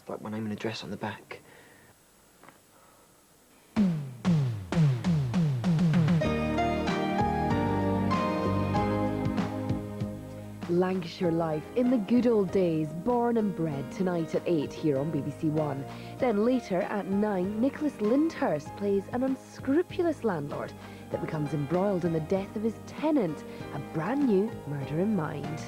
like my name and address on the back. Lancashire Life in the good old days, born and bred, tonight at 8 here on BBC One. Then later at 9, Nicholas Lyndhurst plays an unscrupulous landlord that becomes embroiled in the death of his tenant, a brand new Murder in Mind.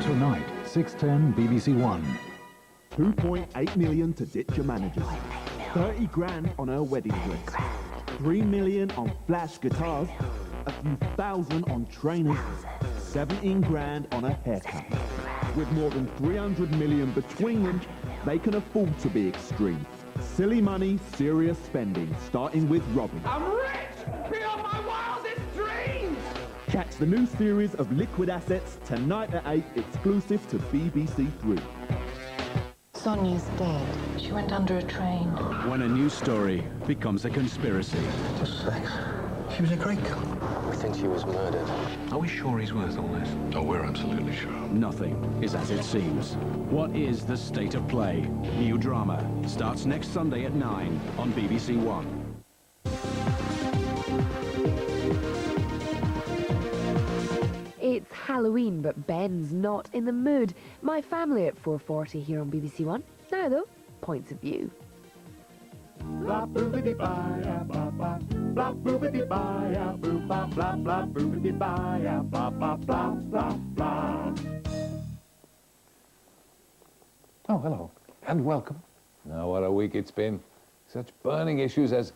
Tonight, 6:10 BBC One. 2.8 million to ditch your manager. 30 grand on her wedding dress. 3 million on flash guitars. A few thousand on trainers. 17 grand on a haircut. With more than 300 million between them, they can afford to be extreme. Silly money, serious spending, starting with Robbie. I'm rich beyond my wildest dreams! Catch the new series of Liquid Assets tonight at 8, exclusive to BBC Three. Sonia's dead. She went under a train. When a news story becomes a conspiracy. Just sex. She was a great girl. We think she was murdered. Are we sure he's worth all this? Oh, we're absolutely sure. Nothing is as it seems. What is the state of play? New drama starts next Sunday at 9 on BBC One. It's Halloween, but Ben's not in the mood. My Family at 4:40 here on BBC One. Now though, points of view. Blah boobity bye blah blah. Blah boobity bye blah blah blah boobity bye blah blah blah blah blah. Oh, hello, and welcome. Now, what a week it's been. Such burning issues as,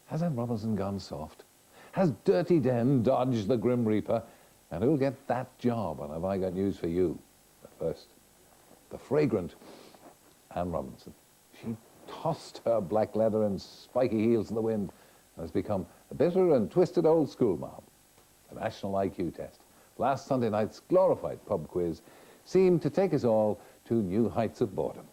has Anne Robinson gone soft? Has Dirty Den dodged the Grim Reaper? And who'll get that job? And have I got news for you? But first, the fragrant Anne Robinson. She tossed her black leather and spiky heels in the wind and has become a bitter and twisted old school mom. The National IQ test, last Sunday night's glorified pub quiz, seemed to take us all to new heights of boredom.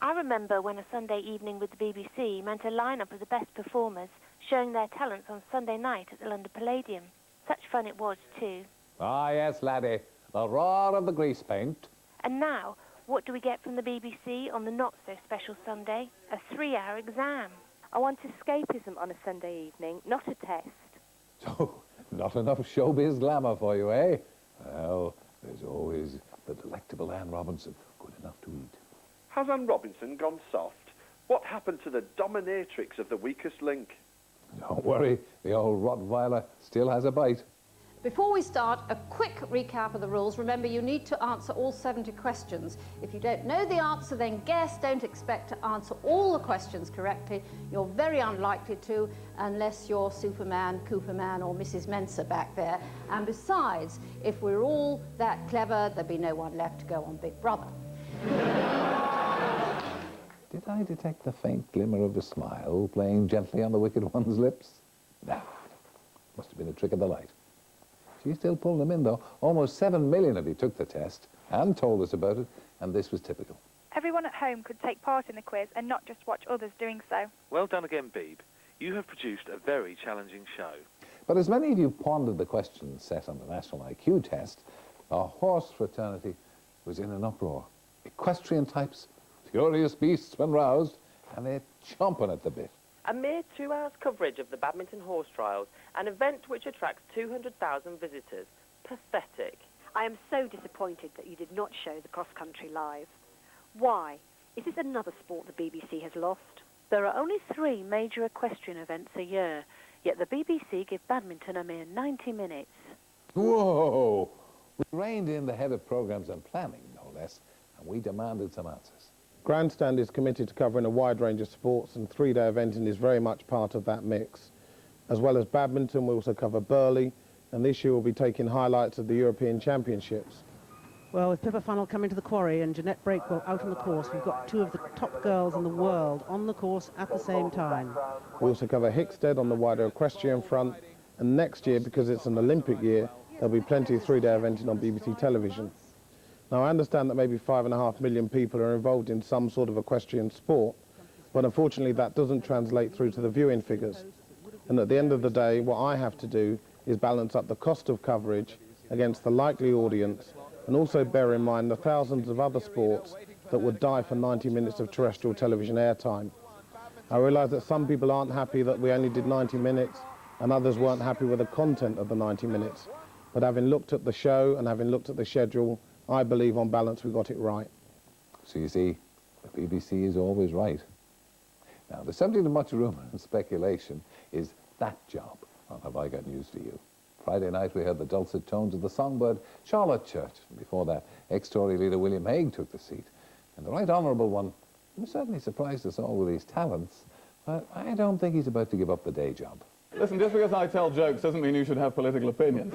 I remember when a Sunday evening with the BBC meant a lineup of the best performers showing their talents on Sunday night at the London Palladium. Such fun it was too. Ah yes, laddie, the roar of the grease paint. And now, what do we get from the BBC on the not-so-special Sunday? A 3-hour exam. I want escapism on a Sunday evening, not a test. So, not enough showbiz glamour for you, eh? Well, there's always the delectable Anne Robinson, good enough to eat. Has Anne Robinson gone soft? What happened to the dominatrix of the weakest link? Don't worry, the old Rottweiler still has a bite. Before we start, a quick recap of the rules. Remember, you need to answer all 70 questions. If you don't know the answer, then guess. Don't expect to answer all the questions correctly. You're very unlikely to, unless you're Superman, Cooperman, or Mrs. Mensa back there. And besides, if we're all that clever, there'd be no one left to go on Big Brother. Did I detect the faint glimmer of a smile playing gently on the wicked one's lips? No. Must have been a trick of the light. She still pulled them in, though. Almost 7 million of you took the test and told us about it, and this was typical. Everyone at home could take part in the quiz and not just watch others doing so. Well done again, Beeb. You have produced a very challenging show. But as many of you pondered the questions set on the National IQ test, our horse fraternity was in an uproar. Equestrian types, furious beasts when roused, and they're chomping at the bit. A mere 2 hours coverage of the badminton horse trials, an event which attracts 200,000 visitors. Pathetic. I am so disappointed that you did not show the cross-country live. Why? Is this another sport the BBC has lost? There are only 3 major equestrian events a year, yet the BBC give badminton a mere 90 minutes. Whoa! We reined in the head of programmes and planning, no less, and we demanded some answers. Grandstand is committed to covering a wide range of sports, and 3-day eventing is very much part of that mix. As well as badminton, we also cover Burley, and this year we'll be taking highlights of the European Championships. Well, with Pippa Funnell coming to the quarry and Jeanette Breakwell out on the course, we've got two of the top girls in the world on the course at the same time. We also cover Hickstead on the wider equestrian front, and next year, because it's an Olympic year, there'll be plenty of three-day eventing on BBC television. Now, I understand that maybe 5.5 million people are involved in some sort of equestrian sport, but unfortunately that doesn't translate through to the viewing figures. And at the end of the day, what I have to do is balance up the cost of coverage against the likely audience, and also bear in mind the thousands of other sports that would die for 90 minutes of terrestrial television airtime. I realise that some people aren't happy that we only did 90 minutes, and others weren't happy with the content of the 90 minutes. But having looked at the show and having looked at the schedule, I believe on balance we got it right. So you see, the BBC is always right. Now, the subject of much rumour and speculation is that job on Have I Got News for You. Friday night we heard the dulcet tones of the songbird Charlotte Church. And before that, ex-Tory leader William Hague took the seat. And the Right Honourable one certainly surprised us all with his talents, but I don't think he's about to give up the day job. Listen, just because I tell jokes doesn't mean you should have political opinions.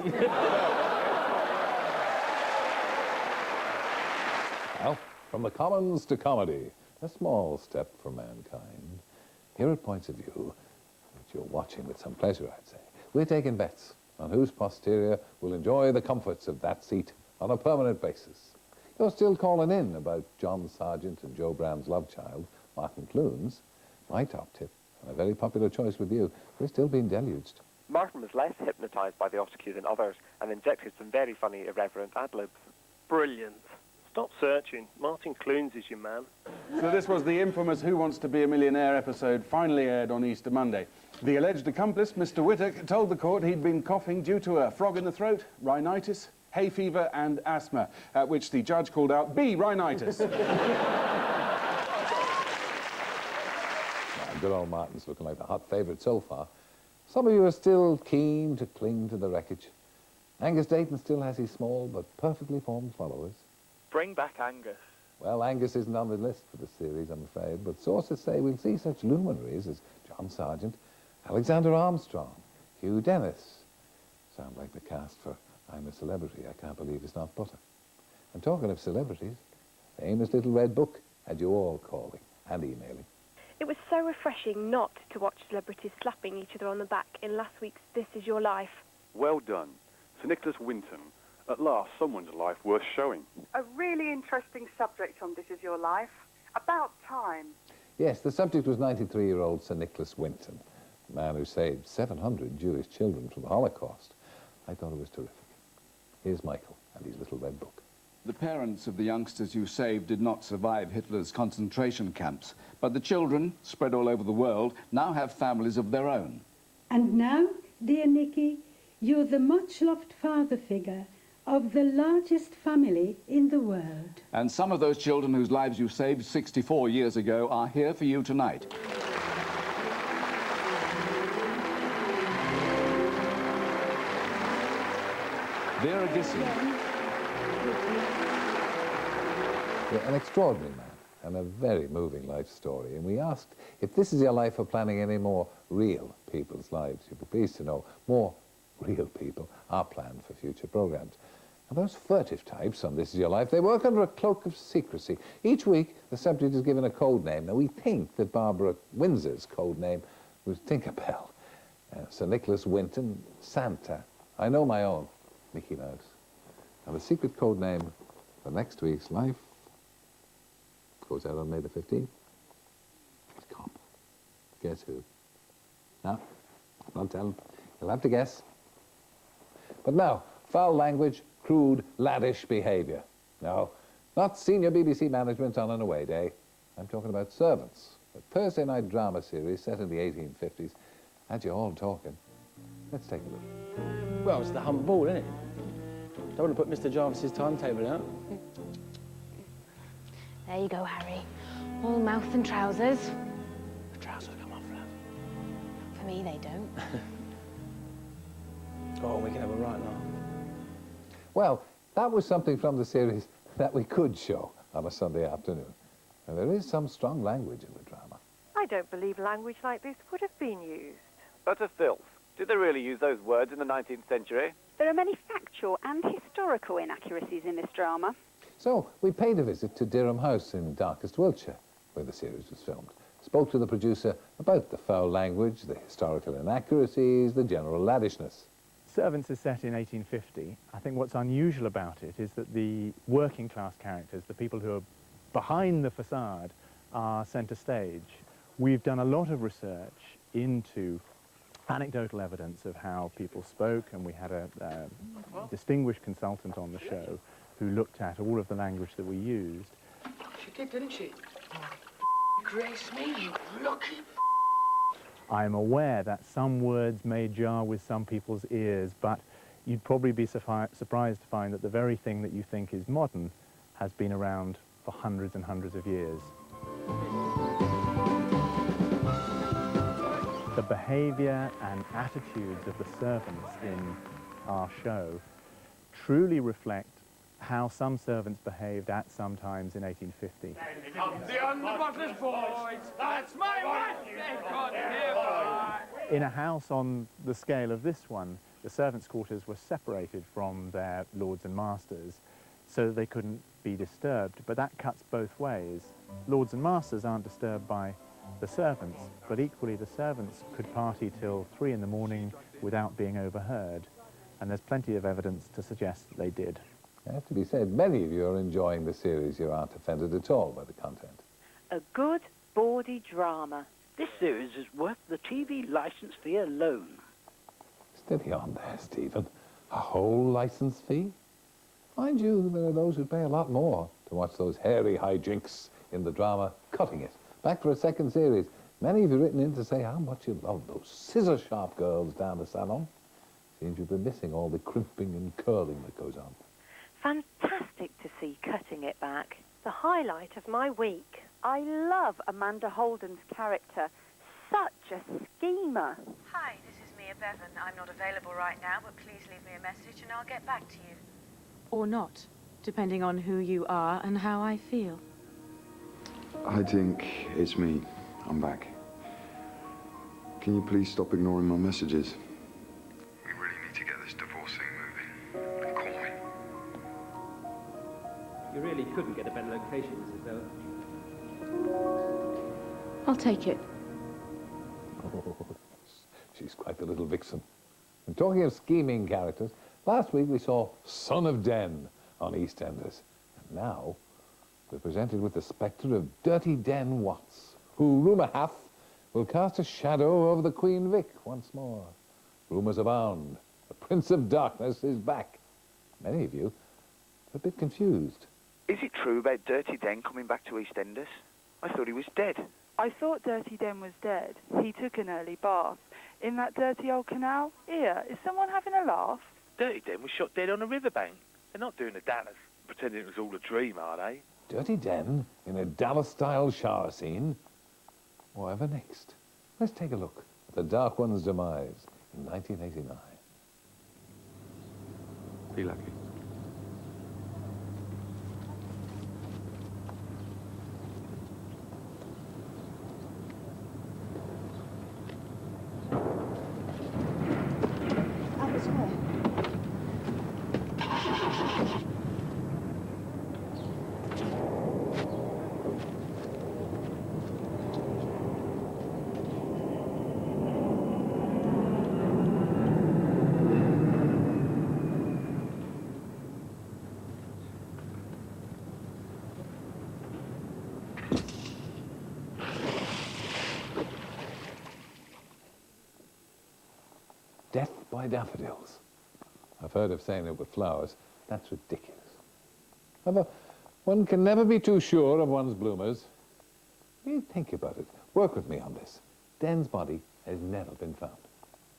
Well, from the commons to comedy, a small step for mankind. Here at Points of View, which you're watching with some pleasure, I'd say, we're taking bets on whose posterior will enjoy the comforts of that seat on a permanent basis. You're still calling in about John Sargent and Joe Brown's love child, Martin Clunes. My top tip, and a very popular choice with you, we're still being deluged. Martin was less hypnotised by the obscure than others and injected some very funny, irreverent ad-libs. Brilliant. Stop searching. Martin Clunes is your man. So this was the infamous Who Wants to Be a Millionaire episode, finally aired on Easter Monday. The alleged accomplice, Mr. Whittock, told the court he'd been coughing due to a frog in the throat, rhinitis, hay fever and asthma, at which the judge called out, B, rhinitis. Good old Martin's looking like the hot favourite so far. Some of you are still keen to cling to the wreckage. Angus Dayton still has his small but perfectly formed followers. Bring back Angus. Well, Angus isn't on the list for the series, I'm afraid, but sources say we'll see such luminaries as John Sargent, Alexander Armstrong, Hugh Dennis. Sound like the cast for I'm a Celebrity, I Can't Believe It's Not Butter. And talking of celebrities, the famous Little Red Book had you all calling and emailing. It was so refreshing not to watch celebrities slapping each other on the back in last week's This Is Your Life. Well done. Sir Nicholas Winton. At last, someone's life worth showing. A really interesting subject on This Is Your Life. About time. Yes, the subject was 93-year-old Sir Nicholas Winton, the man who saved 700 Jewish children from the Holocaust. I thought it was terrific. Here's Michael and his Little Red Book. The parents of the youngsters you saved did not survive Hitler's concentration camps, but the children, spread all over the world, now have families of their own. And now, dear Nicky, you're the much-loved father figure of the largest family in the world. And some of those children whose lives you saved 64 years ago are here for you tonight. Vera Gisson. An extraordinary man and a very moving life story. And we asked if this is your life for planning any more real people's lives. You'll be pleased to know more real people are planned for future programmes. And those furtive types on This Is Your Life, they work under a cloak of secrecy. Each week, the subject is given a code name. Now, we think that Barbara Windsor's code name was Tinkerbell. Sir Nicholas Winton, Santa. I know my own, Mickey Mouse. And the secret code name for next week's Life goes out on May the 15th. It's Cop. Guess who? No, I'll tell him. He'll have to guess. But now, foul language, crude, laddish behaviour. No, not senior BBC management on an away day. I'm talking about Servants, a Thursday night drama series set in the 1850s. Had you all talking. Let's take a look. Well, it's the hump ball, isn't it? Don't want to put Mr. Jarvis's timetable out. There you go, Harry. All mouth and trousers. The trousers come off, love. For me, they don't. Oh, we can have a right now. Well, that was something from the series that we could show on a Sunday afternoon. And there is some strong language in the drama. I don't believe language like this would have been used. Utter filth. Did they really use those words in the 19th century? There are many factual and historical inaccuracies in this drama. So we paid a visit to Dereham House in Darkest Wiltshire, where the series was filmed. Spoke to the producer about the foul language, the historical inaccuracies, the general laddishness. Servants is set in 1850. I think what's unusual about it is that the working class characters, the people who are behind the facade, are centre stage. We've done a lot of research into anecdotal evidence of how people spoke, and we had a distinguished consultant on the show who looked at all of the language that we used. She did, didn't she? Grace me, you lucky. I'm aware that some words may jar with some people's ears, but you'd probably be surprised to find that the very thing that you think is modern has been around for hundreds and hundreds of years. The behaviour and attitudes of the servants in our show truly reflect how some servants behaved at some times in 1850. The underbutters, boys! That's my wife! Thank God, In a house on the scale of this one, the servants' quarters were separated from their lords and masters so that they couldn't be disturbed, but that cuts both ways. Lords and masters aren't disturbed by the servants, but equally the servants could party till 3 in the morning without being overheard, and there's plenty of evidence to suggest that they did. It has to be said, many of you are enjoying the series. You aren't offended at all by the content. A good, bawdy drama. This series is worth the TV licence fee alone. Steady on there, Stephen. A whole licence fee? Mind you, there are those who pay a lot more to watch those hairy hijinks in the drama Cutting It. Back for a second series. Many of you written in to say how much you love those scissor-sharp girls down the salon. Seems you've been missing all the crimping and curling that goes on. Fantastic to see Cutting It back. The highlight of my week. I love Amanda Holden's character. Such a schemer. Hi, this is Mia Bevan. I'm not available right now, but please leave me a message and I'll get back to you. Or not, depending on who you are and how I feel. I think it's me. I'm back. Can you please stop ignoring my messages? We really need to get this divorce thing moving. And call me. You really couldn't get a better location, Mrs. Bella. I'll take it. Oh, she's quite the little vixen. And talking of scheming characters, last week we saw Son of Den on Eastenders. And now we're presented with the spectre of Dirty Den Watts, who, rumour hath, will cast a shadow over the Queen Vic once more. Rumours abound. The Prince of Darkness is back. Many of you are a bit confused. Is it true about Dirty Den coming back to Eastenders? I thought he was dead. I thought Dirty Den was dead. He took an early bath. In that dirty old canal? Here, is someone having a laugh? Dirty Den was shot dead on a riverbank. They're not doing the Dallas, pretending it was all a dream, are they? Dirty Den in a Dallas-style shower scene? Whatever next? Let's take a look at the Dark One's demise in 1989. Be lucky. Death by daffodils. I've heard of saying it with flowers. That's ridiculous. However, one can never be too sure of one's bloomers. You think about it. Work with me on this. Den's body has never been found.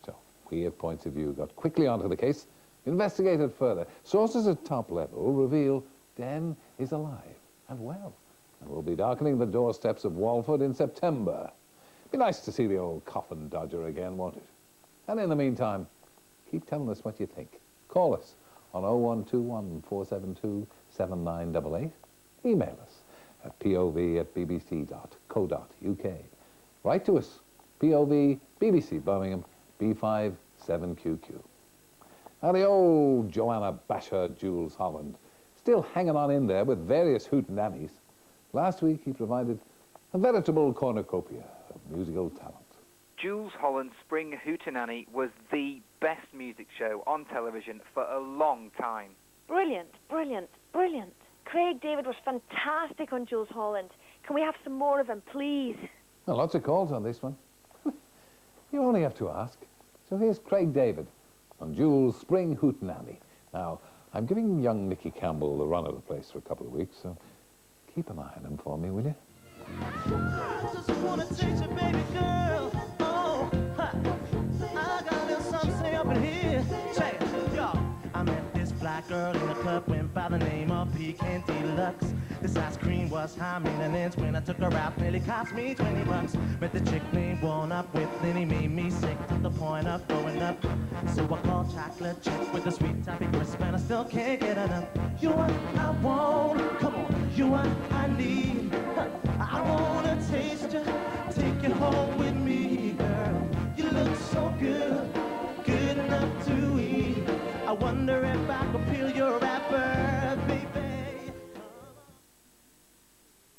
So, we at Points of View got quickly onto the case, investigated further. Sources at top level reveal Den is alive and well, and will be darkening the doorsteps of Walford in September. Be nice to see the old coffin dodger again, won't it? And in the meantime, keep telling us what you think. Call us on 0121 472 7988. Email us at pov@bbc.co.uk. Write to us, POV, BBC Birmingham, B5 7QQ. Now the old Joanna Basher, Jules Holland, still hanging on in there with various hootenannies. Last week he provided a veritable cornucopia of musical talent. Jules Holland's Spring Hootenanny was the best music show on television for a long time. Brilliant, brilliant, brilliant. Craig David was fantastic on Jules Holland. Can we have some more of him, please? Well, lots of calls on this one. You only have to ask. So here's Craig David on Jules' Spring Hootenanny. Now, I'm giving young Nicky Campbell the run of the place for a couple of weeks, so keep an eye on him for me, will you? I just wanna taste you, baby girl. Oh, ha. I got a little something to say up in here. Check it, yo. I met this black girl in the club, went by the name of Pecan Deluxe. This ice cream was high maintenance. When I took her out, nearly cost me $20. Met the chick named One Up with Lenny, made me sick to the point of throwing up. So I called chocolate chip with a sweet toffee crisp, and I still can't get enough. You what I want, come on, you what I need. I wanna taste you, take you home with me, girl. You look so good, good enough to eat. I wonder if I could peel your wrapper, baby.